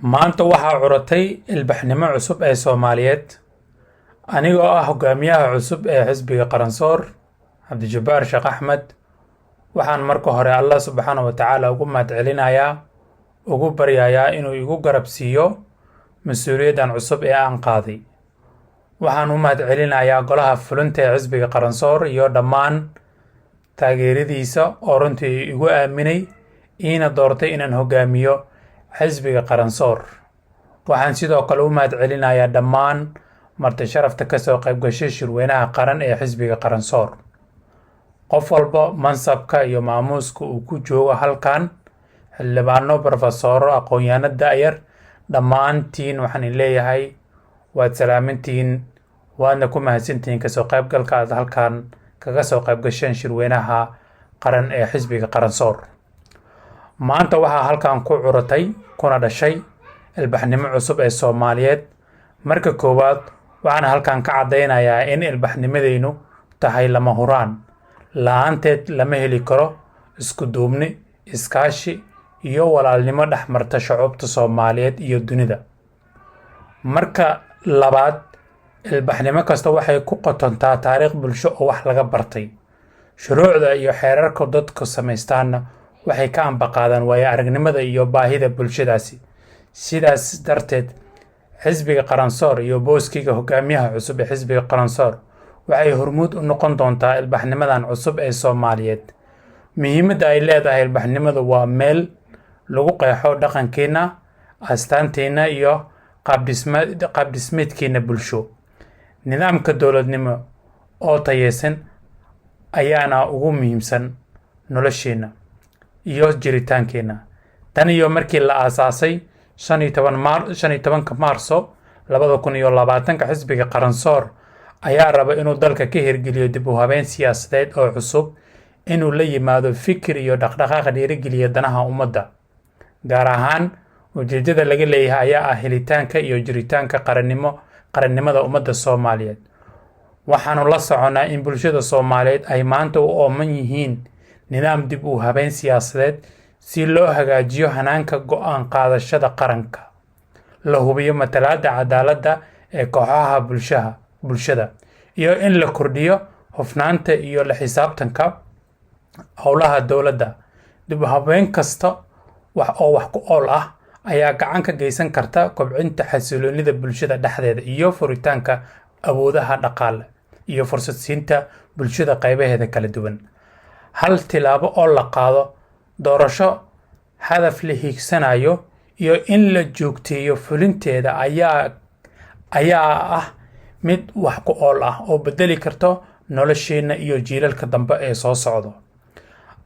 Maanta waxaa curatay ilbaxnimo cusub ee Soomaaliyeed anigoo ah hogaamiyaha cusub ee xisbiga Qaransoor Cabdijabbaar Sheekh Axmed. Waxaan marka hore Allah subxaanahu wa tacaala ugu mahadcelinayaa ugu baryayaa inuu igu garab siiyo mas'uuliyaddan cusub ee aan qaaday. Waxaan u mahadcelinayaa golaha fulinta ee xisbiga Qaransoor iyo dhammaan taageeradiisa oo runtii igu aaminay iina doortay inaan hogaamiyo xisbiga Qaransoor. Waxaan sidoo kale u mahadcelinayaa dhammaan marti sharafta ka soo qayb gashay shirweynaha qaran ee xisbiga Qaransoor. Qof walba mansabka iyo maamuuska uu ku joogo halkan, xildhibaano, barofesoro, aqoon-yahano da'yar, dhammaantiin waxaan leeyahay waad salaamintiin, waadna ku mahadsantihiin kasoo qaybgalka aad halkan kaga soo qayb gasheen shirweynaha qaran ee xisbiga Qaransoor. Maanta waxaa halkan ku curatay kuna dhashay ilbaxnimo cusub ee Soomaaliyeed. Marka koowaad waxaan halkan ka caddeynayaa in ilbaxnimadaynu tahay lama huraan, la'aanteed lama heli karo isku duubni, iskaashi iyo walaalnimo dhex marta shucuubta Soomaaliyeed iyo dunida. Marka labaad, ilbaxnimo kasta waxay ku qotontaa taariikh bulsho oo wax laga bartay. Shuruucda iyo xeerarka dadku samaystaanna waxay ka ambaqaadaan waayo aragnimada iyo baahida bulshadaasi. Sidaas darteed, xisbiga Qaransoor iyo booskiga hogaamiyaha cusub ee xisbiga Qaransoor waxay hormuud u noqon doontaa ilbaxnimadan cusub ee Soomaaliyeed. Muhiimadda ay leedahay ilbaxnimadu waa meel lagu qeexo dhaqankeena, astaanteena iyo qaab dhismeedkeena bulsho. Nidaamka dowladnimo oo tayeysan ayaana ugu muhiimsan nolosheena iyo jiritaankeena. Tan iyo markii la aasaasay 15 Maarso 2020 xisbiga Qaransoor ayaa raba inuu dalka ka hirgeliyo dib u habeyn siyaasadeed oo cusub, inuu la yimaado fikir iyo dhaqdhaqaaq dhiirigeliya danaha ummadda. Gaar ahaan ujeedada laga leeyahay ayaa ah helitaanka iyo jiritaanka qarannimada ummadda Soomaaliyeed. Waxaanu la soconaa in bulshada Soomaaliyeed ay maanta u ooman yihiin nidaam dib u habeyn siyaasadeed si loo hagaajiyo hanaanka go'aan qaadashada qaranka, la hubiyo matalaadda cadaaladda ee kooxaha bulshada, iyo in la kordhiyo hufnaanta iyo la xisaabtanka howlaha dowladda. Dib u habeyn kasta wax ku ool ah ayaa gacan ka geysan karta kobcinta xasilloonida bulshada dhexdeeda iyo furitaanka awoodaha dhaqaale iyo fursad siinta bulshada qaybaheeda kala duwan. Hal tilaabo oo la qaado doorasho hadaf la hiigsanayo iyo in la joogteeyo fulinteeda ayaa ah mid wax ku ool ah oo bedeli karto nolosheena iyo jiilalka dambe ee soo socdo.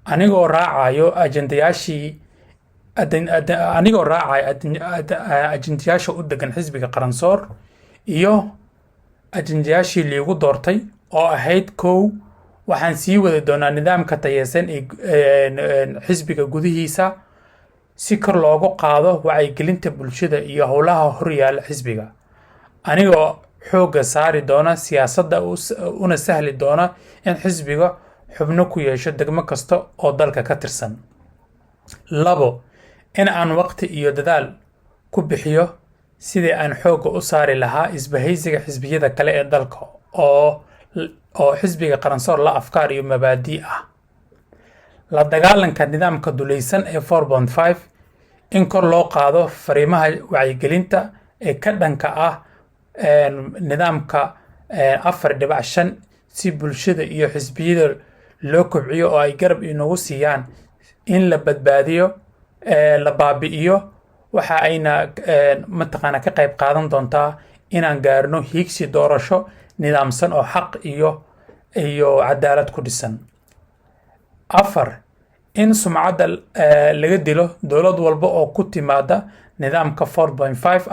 Anigoo raacaya ajendayaasha u degan xisbiga Qaransoor iyo ajendayaashii liigu doortay oo ahayd kow, waxaan sii wadi doonaa nidaamka tayeysan ee xisbiga gudihiisa si kor loogu qaado wacyigelinta bulshada iyo howlaha horyaala xisbiga, anigoo xoogga saari doona siyaasadda una sahli doona in xisbiga xubno ku yeesho degmo kasta oo dalka ka tirsan. Labo, in aan waqti iyo dadaal ku bixiyo sidii aan xoogga u saari lahaa isbahaysiga xisbiyada kale ee dalka oo xisbiga Qaransoor la afkaar iyo mabaadi' ah. La dagaalanka nidaamka dulaysan ee 4.5, in kor loo qaado fariimaha wacyigelinta ee ka dhanka ah nidaamka 4.5 si bulshada iyo xisbiyada loo kobciyo oo ay garab inagu siiyaan in la badbaadiyo la baabi'iyo. Waxa ayna ka qayb qaadan doontaa inaan gaarno hiigsi doorasho nidaamsan oo xaq iyo cadaalad ku dhisan. 4, in sumcadda laga dilo dowlad walba oo ku timaada nidaamka 4.5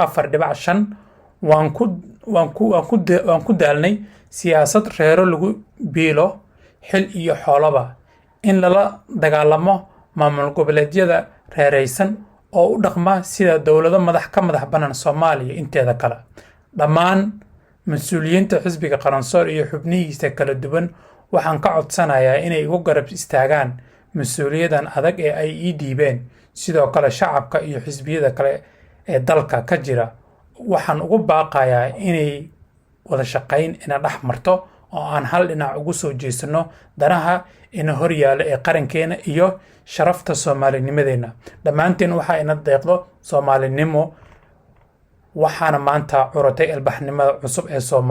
waan ku daalnay siyaasad reero lagu biilo xil iyo xoolaba, in lala dagaalamo maamul goboleedyada reeraysan oo u dhaqma sida dowlado ka madax bannaan Soomaaliya inteeda kale. Dhammaan mas'uuliyiinta xisbiga Qaransoor iyo xubnihiisa kala duwan waxaan ka codsanayaa inay igu garab istaagaan mas'uuliyaddan adag ee ay ii dhiibeen. Sidoo kale shacabka iyo xisbiyada kale ee dalka ka jira waxaan ugu baaqayaa inay wada shaqayn ina dhex marto oo aan hal dhinac ugu soo jeesano danaha ina hor yaala ee qarankeena iyo sharafta soomaalinimadeena. dhammaanteen waxaa ina deeqdo soomaalinimo, waxaana maanta curatay ilbaxnimada cusub ee Soomaaliya.